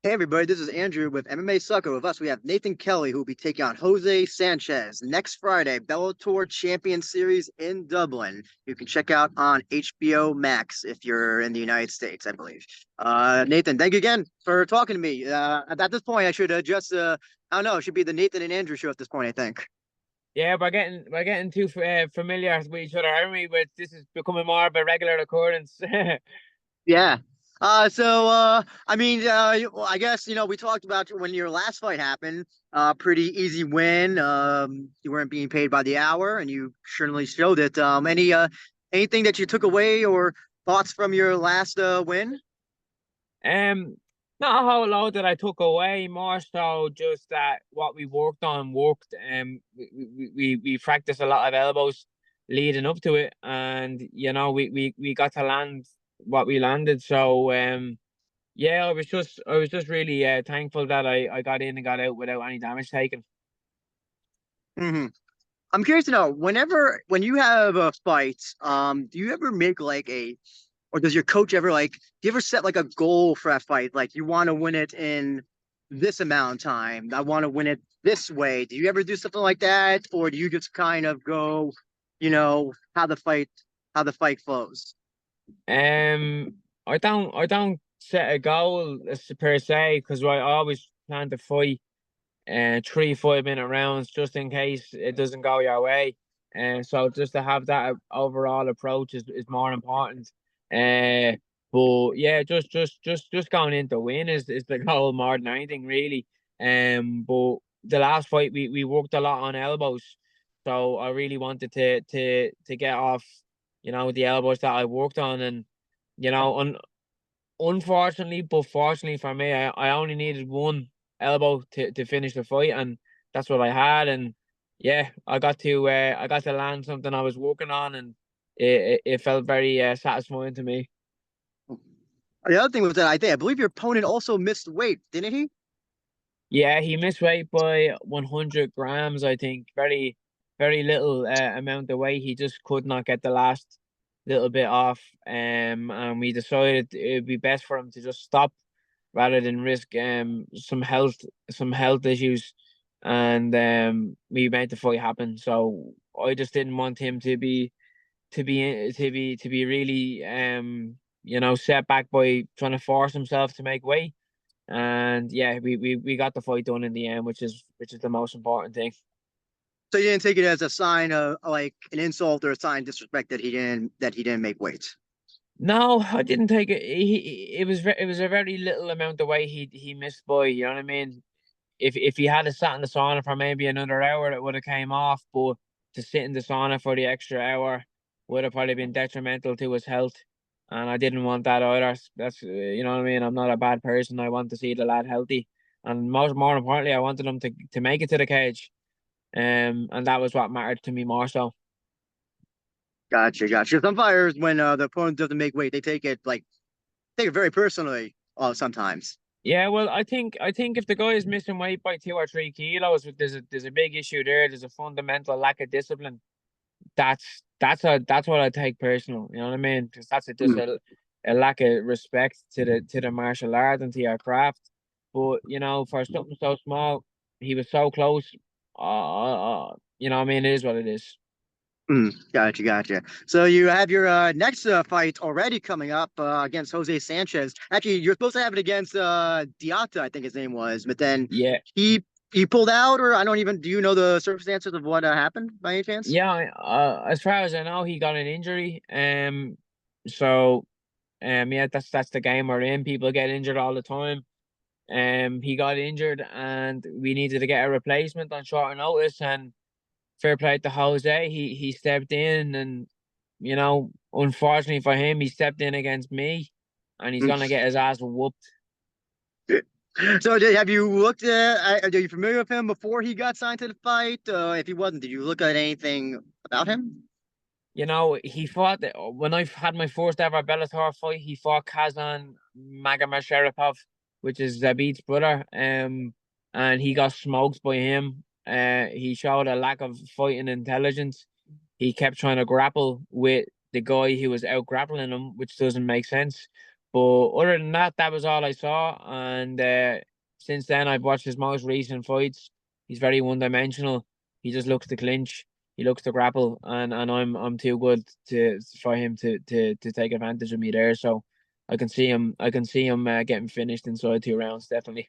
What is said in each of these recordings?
Hey everybody, this is Andrew with MMA Sucker. With us, we have Nathan Kelly, who will be taking on Jose Sanchez next Friday, Bellator Champion Series in Dublin. You can check out on HBO Max if you're in the United States, I believe. Nathan, thank you again for talking to me. At this point, I should just, I don't know, it should be the Nathan and Andrew show at this point, I think. Yeah, we're getting too familiar with each other, aren't we? But this is becoming more of a regular occurrence. Yeah. I mean, well, I guess, we talked about when your last fight happened, pretty easy win. You weren't being paid by the hour and you certainly showed it. Anything that you took away or thoughts from your last, win? Um, Not a whole lot that I took away, more so just that what we worked on worked. We practiced a lot of elbows leading up to it, and we got to land what we landed. So yeah, I was just really thankful that I got in and got out without any damage taken. Hmm. I'm curious to know, when you have a fight, do you ever make like or does your coach ever do you ever set like a goal for that fight? Like you want to win it in this amount of time. I want to win it this way. Do you ever do something like that? Or do you just kind of go, how the fight flows? I don't set a goal per se because I always plan to fight 3 5 minute rounds just in case it doesn't go your way. And so just to have that overall approach is more important. Uh, but yeah, just going in to win is the goal more than anything really. But the last fight we worked a lot on elbows, so I really wanted to get off, the elbows that I worked on, and you know, un unfortunately, but fortunately for me, I only needed one elbow to finish the fight, and that's what I had. And yeah, I got to land something I was working on, and it felt very satisfying to me. The other thing was that I believe your opponent also missed weight, didn't he? Yeah, he missed weight by 100 grams, I think. Very, very little amount of weight. He just could not get the last little bit off. And we decided it'd be best for him to just stop rather than risk some health issues. And we made the fight happen. So I just didn't want him to be really set back by trying to force himself to make weight. And yeah, we got the fight done in the end, which is the most important thing. So you didn't take it as a sign of like an insult or a sign of disrespect that he didn't make weight. No, I didn't take it. It was a very little amount of weight he missed by. You know what I mean? If he had sat in the sauna for maybe another hour, it would have came off. But to sit in the sauna for the extra hour would have probably been detrimental to his health, and I didn't want that either. That's you know what I mean. I'm not a bad person. I want to see the lad healthy, and more importantly, I wanted him to make it to the cage. And that was what mattered to me more so. Gotcha, gotcha. Some fighters, when the opponent doesn't make weight, they take it very personally. Sometimes. Yeah, well, I think if the guy is missing weight by 2 or 3 kilos, there's a big issue there. There's a fundamental lack of discipline. That's what I take personal. You know what I mean? Because that's just Hmm. a lack of respect to the martial art and to your craft. But for something so small, he was so close. What I mean? It is what it is. Gotcha, gotcha. So you have your next fight already coming up against Jose Sanchez. Actually, you're supposed to have it against Diata, I think his name was, but then Yeah, he he pulled out, or I don't even. Do you know the circumstances of what happened by any chance? yeah. As far as I know, he got an injury. So yeah, that's the game we're in. People get injured all the time. He got injured, and we needed to get a replacement on short notice. And fair play to Jose, he stepped in, and unfortunately for him, he stepped in against me, and he's gonna get his ass whooped. So, have you looked at? Are you familiar with him before he got signed to the fight? If he wasn't, did you look at anything about him? He fought when I had my first ever Bellator fight. He fought Kazan Magamasharipov, which is Zabit's brother. And he got smoked by him. He showed a lack of fighting intelligence. He kept trying to grapple with the guy who was out grappling him, which doesn't make sense. But other than that, that was all I saw. And since then, I've watched his most recent fights. He's very one-dimensional. He just looks to clinch. He looks to grapple, and I'm too good for him to take advantage of me there. So I can see him getting finished inside 2 rounds, definitely.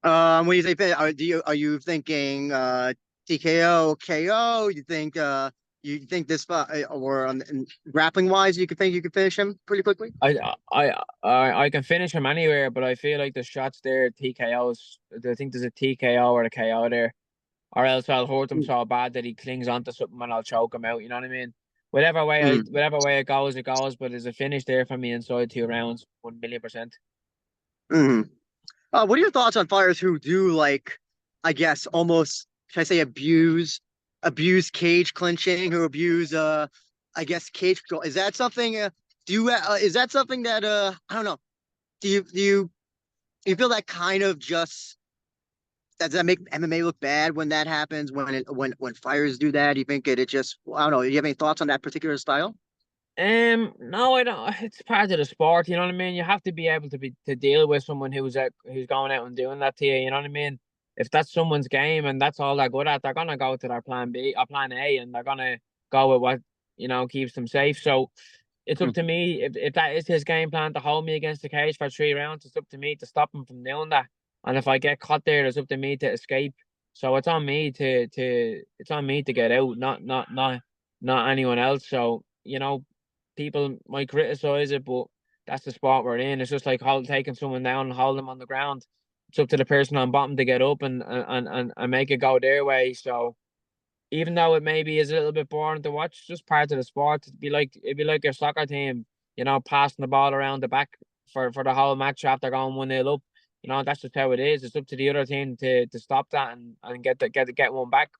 When you say are you thinking TKO, KO? You think this fight or grappling wise, you could think you could finish him pretty quickly? I can finish him anywhere, but I feel like the shots there, TKOs. I think there's a TKO or a KO there, or else I'll hurt him so bad that he clings onto something and I'll choke him out. You know what I mean? Mm-hmm. Whatever way it goes, it goes. But there's a finish there for me inside 2 rounds, 1,000,000%. Mm-hmm. What are your thoughts on fighters who do like, I guess, almost, should I say, abuse cage clinching, who abuse, I guess, cage control? Is that something? Is that something that I don't know? Do you feel that kind of just does that make MMA look bad when that happens? When fighters do that, do you think it just I don't know? Do you have any thoughts on that particular style? No, I don't. It's part of the sport, you know what I mean. You have to be able to deal with someone who's going out and doing that to you. You know what I mean. If that's someone's game and that's all they're good at, they're gonna go to their plan B or plan A, and they're gonna go with what keeps them safe. So it's up to me if that is his game plan to hold me against the cage for 3 rounds. It's up to me to stop him from doing that. And if I get caught there, it's up to me to escape. So it's on me to get out, not anyone else. So people might criticize it, but that's the spot we're in. It's just like taking someone down and hold them on the ground. It's up to the person on bottom to get up and make it go their way. So even though it maybe is a little bit boring to watch, it's just part of the sport. It'd be like your soccer team, passing the ball around the back for the whole match after going 1-0 up. That's just how it is. It's up to the other team to stop that and get one back.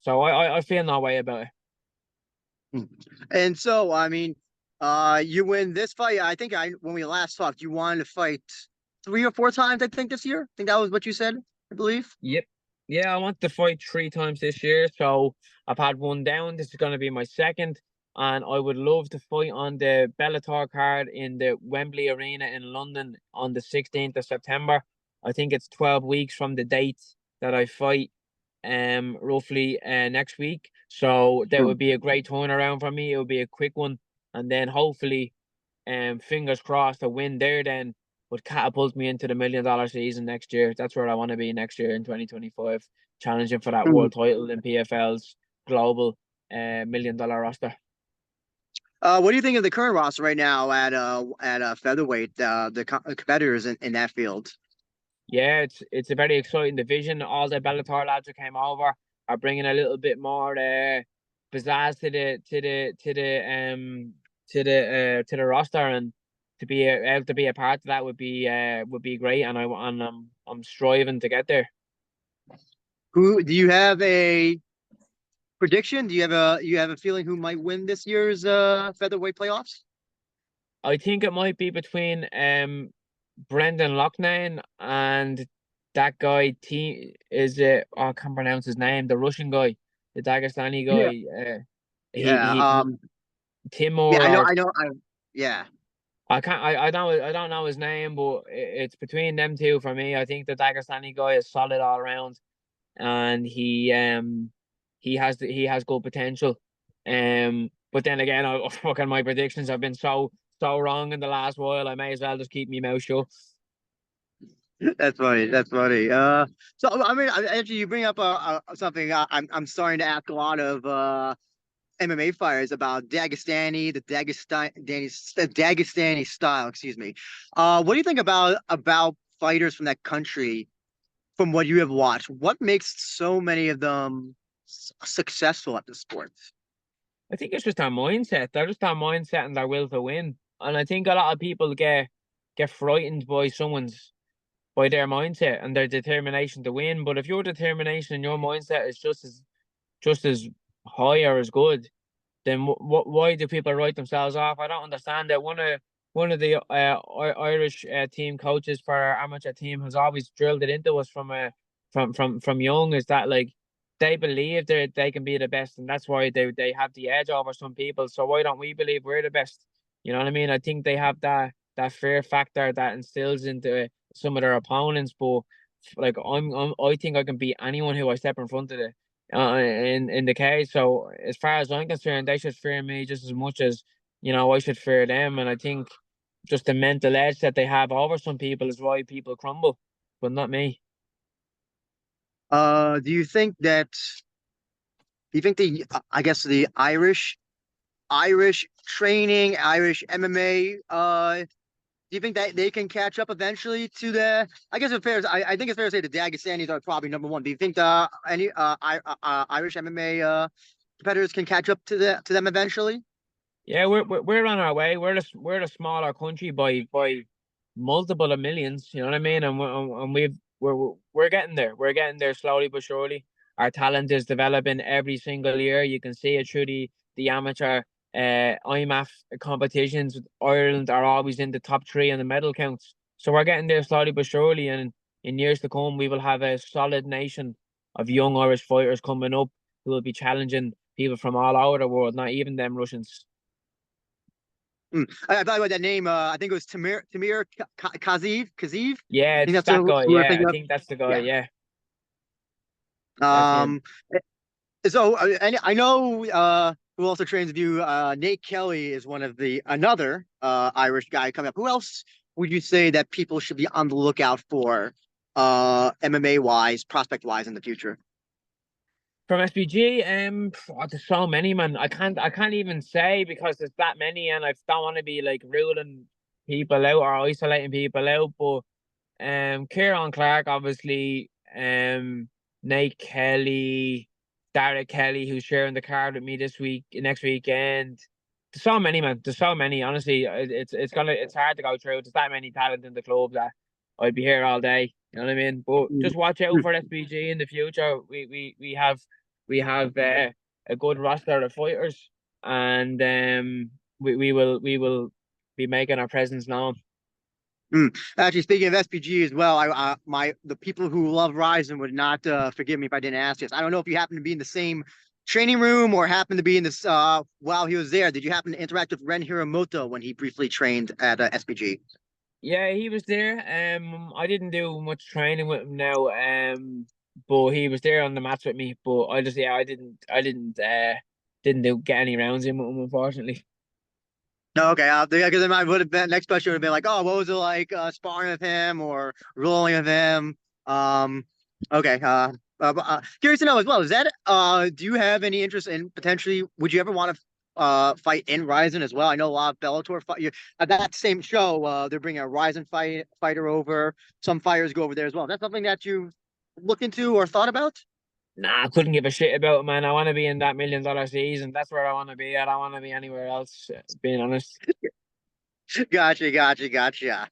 So I feel no way about it. And so, I mean, you win this fight. I think when we last talked, you wanted to fight 3 or 4 times, I think, this year. I think that was what you said, I believe. Yep. Yeah, I want to fight 3 times this year. So I've had one down. This is going to be my second. And I would love to fight on the Bellator card in the Wembley Arena in London on the 16th of September. I think it's 12 weeks from the date that I fight, roughly next week. So that would be a great turnaround for me. It would be a quick one. And then hopefully, fingers crossed, a win there then would catapult me into the $1 million season next year. That's where I want to be next year in 2025, challenging for that world title in PFL's global $1 million roster. What do you think of the current roster right now at featherweight? The competitors in that field. Yeah, it's a very exciting division. All the Bellator lads who came over are bringing a little bit more pizzazz to the roster, and to be able to be a part of that would be great. And I'm striving to get there. Who do you have a prediction? Do you have a feeling who might win this year's featherweight playoffs? I think it might be between Brendan Loughnane and that guy. Is it? Oh, I can't pronounce his name. The Russian guy, the Dagestani Yeah. guy. Yeah. He Timur Yeah. I know. or I know. Yeah. I can't. I don't know his name, but it's between them two for me. I think the Dagestani guy is solid all around, and he has good potential. But then again, fucking my predictions have been so wrong in the last while. I may as well just keep my mouth shut. That's funny. That's funny. So I mean, actually, you bring up something. I'm starting to ask a lot of MMA fighters about the Dagestani style. Excuse me. What do you think about fighters from that country? From what you have watched, what makes so many of them successful at the sport? I think it's just our mindset. They're just our mindset and their will to win. And I think a lot of people get frightened by their mindset and their determination to win. But if your determination and your mindset is just as high or as good, then why do people write themselves off? I don't understand that. One of the Irish team coaches for our amateur team has always drilled it into us from young, is that like they believe they can be the best, and that's why they have the edge over some people. So why don't we believe we're the best? You know what I mean? I think they have that fear factor that instills into some of their opponents. But like I think I can beat anyone who I step in front of in the cage. So as far as I'm concerned, they should fear me just as much as I should fear them. And I think just the mental edge that they have over some people is why people crumble, but not me. Do you think that? Do you think I guess the Irish training, Irish MMA, do you think that they can catch up eventually to the? I guess it's fair. I think it's fair to say the Dagestanis are probably number one. Do you think any Irish MMA competitors can catch up to them eventually? Yeah, we're on our way. We're the smaller country by multiple of millions. You know what I mean? And we're getting there. We're getting there slowly but surely. Our talent is developing every single year. You can see it through the amateur IMAF competitions. Ireland are always in the top three in the medal counts. So we're getting there slowly but surely. And in years to come, we will have a solid nation of young Irish fighters coming up who will be challenging people from all over the world, not even them Russians. I thought about that name. I think it was Tamir Kaziv. Yeah, I think it's that's that who guy. we were Yeah, I thinking of. think that's the guy. Yeah. Yeah, that's him. Um. So and I know who also trains with you. Nate Kelly is one of the another Irish guy coming up. Who else would you say that people should be on the lookout for MMA wise, prospect wise in the future? From SBG, there's so many, man. I can't even say because there's that many, and I don't want to be like ruling people out or isolating people out. But Kieran Clark, obviously, Nate Kelly, Derek Kelly, who's sharing the card with me next weekend. There's so many, man. There's so many. Honestly, it's hard to go through. There's that many talent in the club that I'd be here all day. You know what I mean? But Mm. just watch out for SBG in the future. We have a good roster of fighters, and we will be making our presence known. Mm. Actually, speaking of SPG as well, the people who love Rizin would not forgive me if I didn't ask this. I don't know if you happen to be in the same training room or happen to be in this while he was there. Did you happen to interact with Ren Hiramoto when he briefly trained at SPG? Yeah, he was there. I didn't do much training with him now. But he was there on the mats with me. But I didn't get any rounds in with him, unfortunately. No, okay. Because then I would have been next question would have been like, oh, what was it like sparring with him or rolling with him? Um, okay. Curious to know as well. Is that do you have any interest in potentially? Would you ever want to fight in Rizin as well? I know a lot of Bellator fight. At that same show, they're bringing a Rizin fighter over. Some fighters go over there as well. Is that something that you looked into or thought about? Nah, I couldn't give a shit about it, man. I want to be in that $1 million season. That's where I want to be. I don't want to be anywhere else, being honest. Gotcha.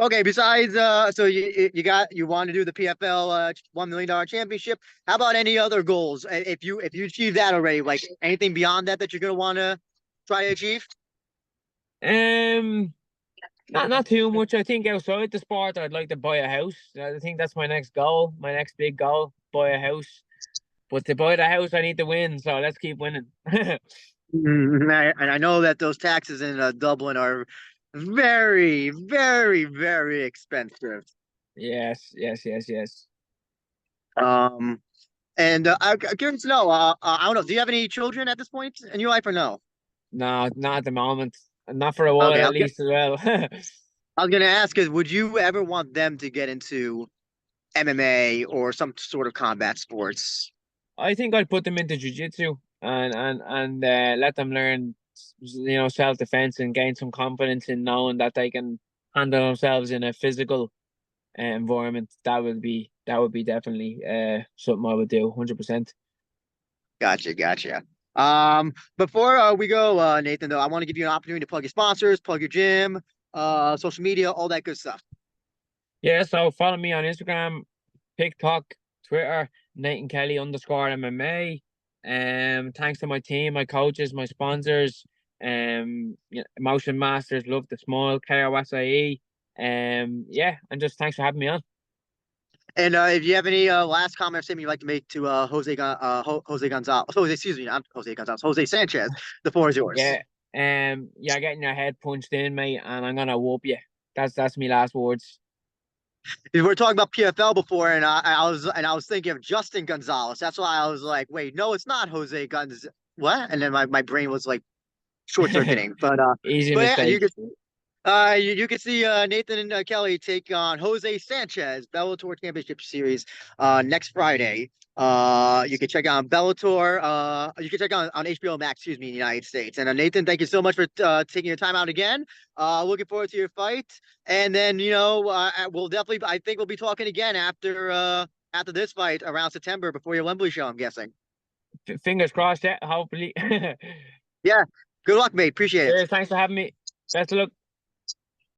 Okay, besides so you want to do the PFL $1 million championship. How about any other goals? If you achieve that already, like anything beyond that you're gonna want to try to achieve? Um, not too much. I think outside the sport, I'd like to buy a house. I think that's my next goal, my next big goal, buy a house. But to buy the house, I need to win. So let's keep winning. And I know that those taxes in Dublin are very, very, very expensive. Yes, yes, yes, yes. Um, and I'm curious to know. I don't know. Do you have any children at this point in your life or no? No, not at the moment. Not for a while, Okay, at least as well. I was gonna ask is, would you ever want them to get into MMA or some sort of combat sports? I think I'd put them into jiu-jitsu and let them learn, self defense and gain some confidence in knowing that they can handle themselves in a physical environment. That would be definitely something I would do 100%. Gotcha. Before we go, Nathan, though, I want to give you an opportunity to plug your sponsors, plug your gym, social media, all that good stuff. Yeah, so follow me on Instagram, TikTok, Twitter, Nathan Kelly _ MMA. Thanks to my team, my coaches, my sponsors, Motion Masters, Love the Smile, KOSIE. Yeah, and just thanks for having me on. And if you have any last comment or statement you'd like to make to Jose Gonzalez, excuse me, not Jose Gonzalez, Jose Sanchez, the floor is yours. Yeah. you're getting your head punched in, mate, and I'm gonna whoop you. That's my last words. We were talking about PFL before, and I was thinking of Justin Gonzalez. That's why I was like, wait, no, it's not Jose Gonz. What? And then my brain was like short circuiting. Easy But yeah, mistake. you can see Nathan and Kelly take on Jose Sanchez Bellator Championship Series next Friday. You can check out Bellator. You can check out on HBO Max, excuse me, in the United States. And Nathan, thank you so much for taking your time out again. Looking forward to your fight. And then we'll definitely. I think we'll be talking again after this fight around September before your Wembley show. I'm guessing. Fingers crossed. Yeah, hopefully. Yeah. Good luck, mate. Appreciate it. Cheers. Thanks for having me. Best of luck.